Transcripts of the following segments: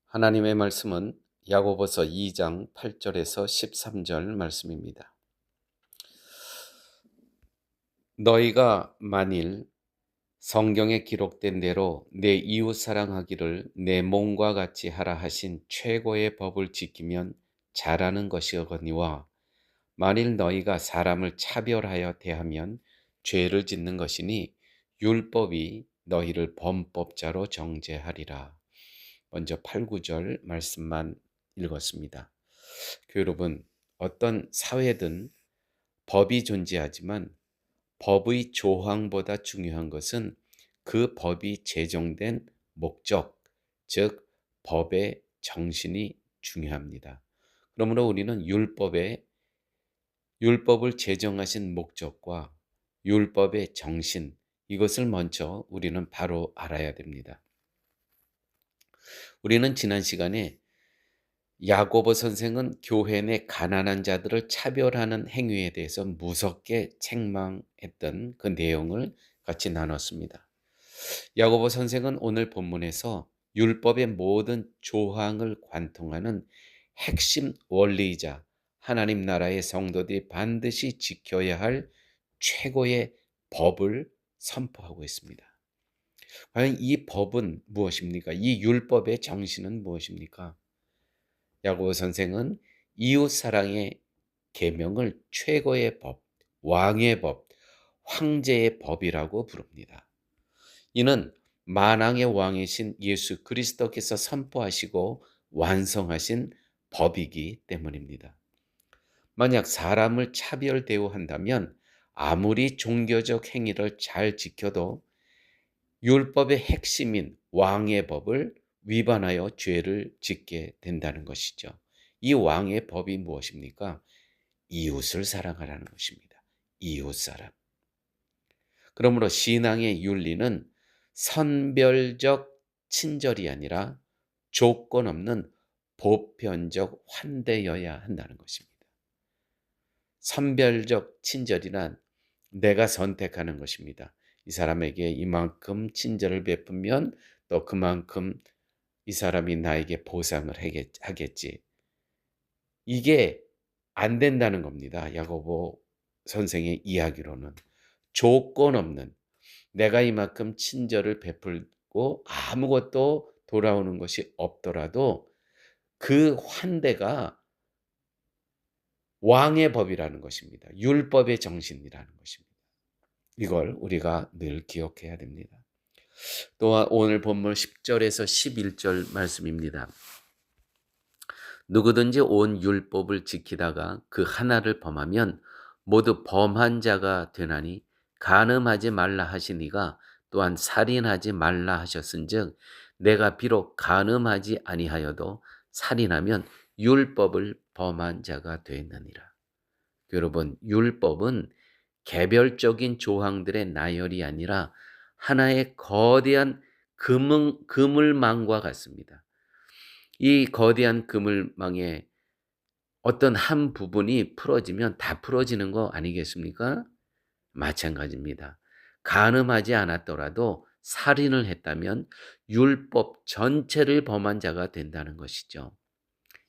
하나님의 말씀은 야고보서 2장 8절에서 13절 말씀입니다. 너희가 만일 성경에 기록된 대로 내 이웃 사랑하기를 내 몸과 같이 하라 하신 최고의 법을 지키면 잘하는 것이거니와 만일 너희가 사람을 차별하여 대하면 죄를 짓는 것이니 율법이 너희를 범법자로 정죄하리라. 먼저 8, 9절 말씀만 읽었습니다. 여러분, 어떤 사회든 법이 존재하지만 법의 조항보다 중요한 것은 그 법이 제정된 목적, 즉 법의 정신이 중요합니다. 그러므로 우리는 율법을 제정하신 목적과 율법의 정신, 이것을 먼저 우리는 바로 알아야 됩니다. 우리는 지난 시간에 야고보 선생은 교회 내 가난한 자들을 차별하는 행위에 대해서 무섭게 책망했던 그 내용을 같이 나눴습니다. 야고보 선생은 오늘 본문에서 율법의 모든 조항을 관통하는 핵심 원리이자 하나님 나라의 성도들이 반드시 지켜야 할 최고의 법을 선포하고 있습니다. 과연 이 법은 무엇입니까? 이 율법의 정신은 무엇입니까? 야고보 선생은 이웃 사랑의 계명을 최고의 법, 왕의 법, 황제의 법이라고 부릅니다. 이는 만왕의 왕이신 예수 그리스도께서 선포하시고 완성하신 법이기 때문입니다. 만약 사람을 차별 대우한다면 아무리 종교적 행위를 잘 지켜도 율법의 핵심인 왕의 법을 위반하여 죄를 짓게 된다는 것이죠. 이 왕의 법이 무엇입니까? 이웃을 사랑하라는 것입니다. 이웃 사랑. 그러므로 신앙의 윤리는 선별적 친절이 아니라 조건 없는 보편적 환대여야 한다는 것입니다. 선별적 친절이란 내가 선택하는 것입니다. 이 사람에게 이만큼 친절을 베푸면 또 그만큼 이 사람이 나에게 보상을 하겠지. 이게 안 된다는 겁니다. 야고보 선생의 이야기로는. 조건 없는 내가 이만큼 친절을 베풀고 아무것도 돌아오는 것이 없더라도 그 환대가 왕의 법이라는 것입니다. 율법의 정신이라는 것입니다. 이걸 우리가 늘 기억해야 됩니다. 또한 오늘 본문 10절에서 11절 말씀입니다. 누구든지 온 율법을 지키다가 그 하나를 범하면 모두 범한 자가 되나니 간음하지 말라 하시니가 또한 살인하지 말라 하셨은즉 내가 비록 간음하지 아니하여도 살인하면 율법을 범한 자가 되느니라. 여러분, 율법은 개별적인 조항들의 나열이 아니라 하나의 거대한 그물망과 같습니다. 이 거대한 그물망의 어떤 한 부분이 풀어지면 다 풀어지는 거 아니겠습니까? 마찬가지입니다. 간음하지 않았더라도 살인을 했다면 율법 전체를 범한 자가 된다는 것이죠.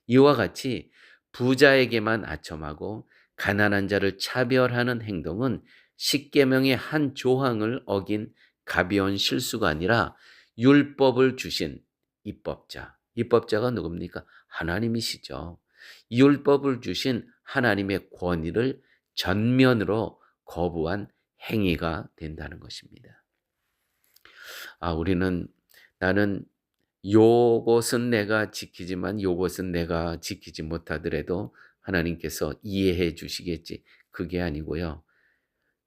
이와 같이 부자에게만 아첨하고 가난한 자를 차별하는 행동은 십계명의 한 조항을 어긴 가벼운 실수가 아니라 율법을 주신 입법자가 누굽니까? 하나님이시죠. 율법을 주신 하나님의 권위를 전면으로 거부한 행위가 된다는 것입니다. 우리는 나는 요것은 내가 지키지만 요것은 내가 지키지 못하더라도 하나님께서 이해해 주시겠지. 그게 아니고요.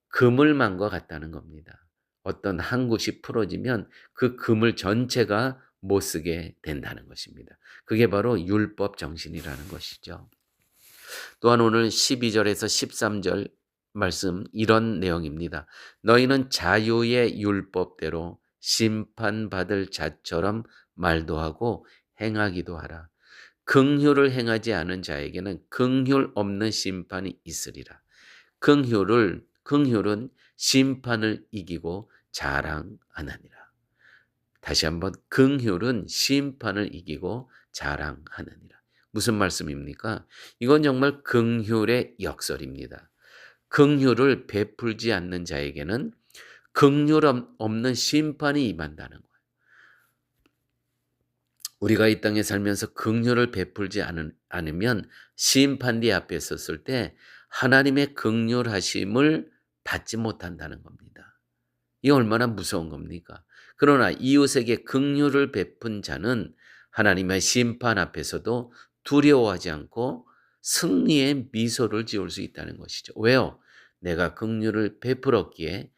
그물망과 같다는 겁니다. 어떤 한 곳이 풀어지면 그 그물 전체가 못 쓰게 된다는 것입니다. 그게 바로 율법 정신이라는 것이죠. 또한 오늘 12절에서 13절 말씀 이런 내용입니다. 너희는 자유의 율법대로 심판받을 자처럼 말도 하고 행하기도 하라. 긍휼을 행하지 않은 자에게는 긍휼 없는 심판이 있으리라. 긍휼은 심판을 이기고 자랑 안 하니라. 다시 한번 긍휼은 심판을 이기고 자랑하느니라. 무슨 말씀입니까? 이건 정말 긍휼의 역설입니다. 긍휼을 베풀지 않는 자에게는 긍휼 없는 심판이 임한다는 거예요. 우리가 이 땅에 살면서 긍휼을 베풀지 않으면 심판대 앞에 섰을 때 하나님의 긍휼하심을 받지 못한다는 겁니다. 이 얼마나 무서운 겁니까? 그러나 이웃에게 긍휼을 베푼 자는 하나님의 심판 앞에서도 두려워하지 않고 승리의 미소를 지을 수 있다는 것이죠. 왜요? 내가 긍휼을 베풀었기에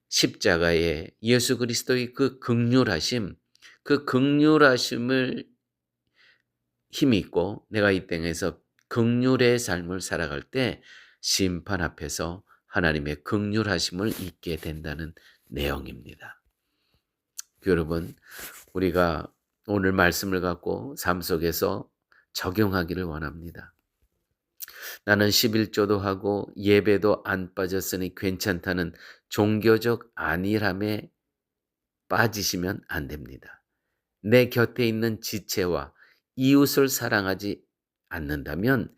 십자가에 예수 그리스도의 그 긍휼하심, 그 긍휼하심을 힘이 있고 내가 이 땅에서 긍휼의 삶을 살아갈 때 심판 앞에서 하나님의 긍휼하심을 잊게 된다는 내용입니다. 여러분, 우리가 오늘 말씀을 갖고 삶 속에서 적용하기를 원합니다. 나는 11조도 하고 예배도 안 빠졌으니 괜찮다는 종교적 안일함에 빠지시면 안 됩니다. 내 곁에 있는 지체와 이웃을 사랑하지 않는다면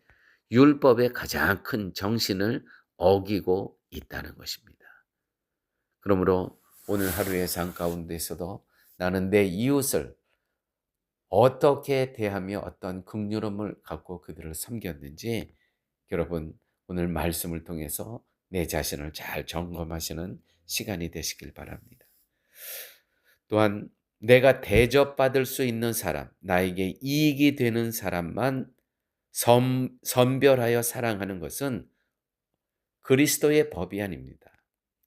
율법의 가장 큰 정신을 어기고 있다는 것입니다. 그러므로 오늘 하루의 삶 가운데서도 나는 내 이웃을 어떻게 대하며 어떤 긍휼함을 갖고 그들을 섬겼는지 여러분 오늘 말씀을 통해서 내 자신을 잘 점검하시는 시간이 되시길 바랍니다. 또한 내가 대접받을 수 있는 사람, 나에게 이익이 되는 사람만 선별하여 사랑하는 것은 그리스도의 법이 아닙니다.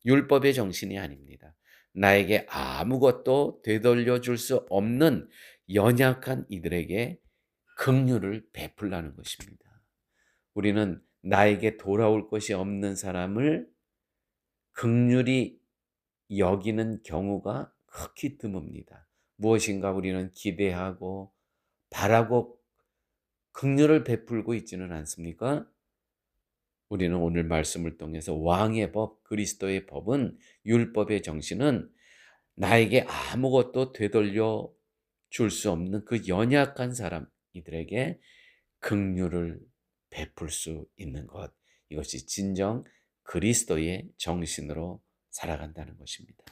율법의 정신이 아닙니다. 나에게 아무것도 되돌려 줄 수 없는 연약한 이들에게 긍휼을 베풀라는 것입니다. 우리는 나에게 돌아올 것이 없는 사람을 긍휼히 여기는 경우가 극히 드뭅니다. 무엇인가 우리는 기대하고 바라고 긍휼을 베풀고 있지는 않습니까? 우리는 오늘 말씀을 통해서 왕의 법, 그리스도의 법은 율법의 정신은 나에게 아무것도 되돌려 줄 수 없는 그 연약한 사람 이들에게 긍휼을 베풀 수 있는 것. 이것이 진정 그리스도의 정신으로 살아간다는 것입니다.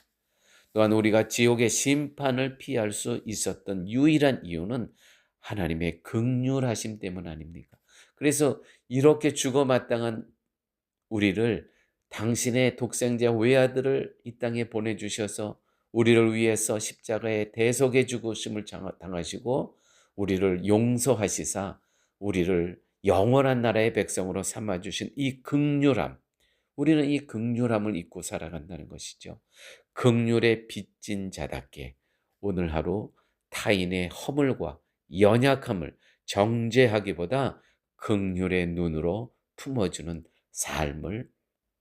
또한 우리가 지옥의 심판을 피할 수 있었던 유일한 이유는 하나님의 긍휼하심 때문 아닙니까? 그래서 이렇게 죽어 마땅한 우리를 당신의 독생자 외아들을 이 땅에 보내주셔서 우리를 위해서 십자가에 대속의 죽으심을 당하시고 우리를 용서하시사 우리를 영원한 나라의 백성으로 삼아주신 이 긍휼함, 우리는 이 긍휼함을 잊고 살아간다는 것이죠. 긍휼에 빚진 자답게 오늘 하루 타인의 허물과 연약함을 정죄하기보다 긍휼의 눈으로 품어주는 삶을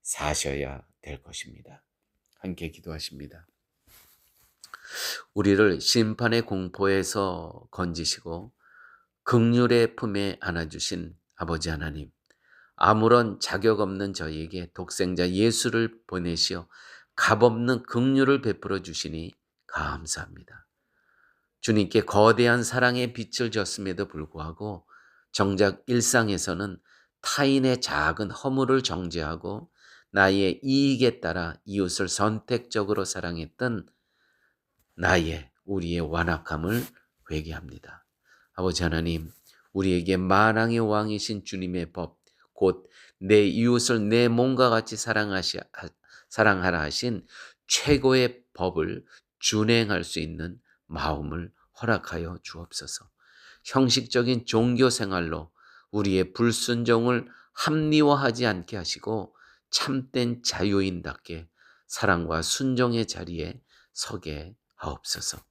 사셔야 될 것입니다. 함께 기도하십니다. 우리를 심판의 공포에서 건지시고 긍휼의 품에 안아주신 아버지 하나님, 아무런 자격 없는 저희에게 독생자 예수를 보내시어 값없는 긍휼을 베풀어 주시니 감사합니다. 주님께 거대한 사랑의 빛을 졌음에도 불구하고 정작 일상에서는 타인의 작은 허물을 정죄하고 나의 이익에 따라 이웃을 선택적으로 사랑했던 우리의 완악함을 회개합니다. 아버지 하나님, 우리에게 만왕의 왕이신 주님의 법, 곧 내 이웃을 내 몸과 같이 사랑하라 하신 최고의 법을 준행할 수 있는 마음을 허락하여 주옵소서. 형식적인 종교 생활로 우리의 불순종을 합리화하지 않게 하시고 참된 자유인답게 사랑과 순종의 자리에 서게 하옵소서.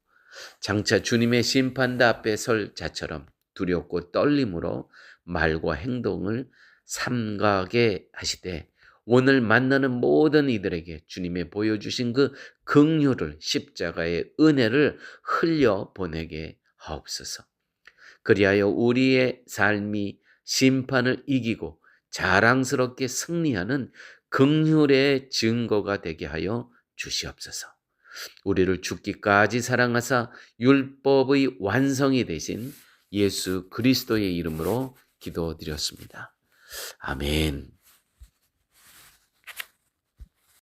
장차 주님의 심판대 앞에 설 자처럼 두렵고 떨림으로 말과 행동을 삼가게 하시되 오늘 만나는 모든 이들에게 주님의 보여주신 그 긍휼을 십자가의 은혜를 흘려 보내게 하옵소서. 그리하여 우리의 삶이 심판을 이기고 자랑스럽게 승리하는 긍휼의 증거가 되게 하여 주시옵소서. 우리를 죽기까지 사랑하사 율법의 완성이 되신 예수 그리스도의 이름으로 기도드렸습니다. 아멘.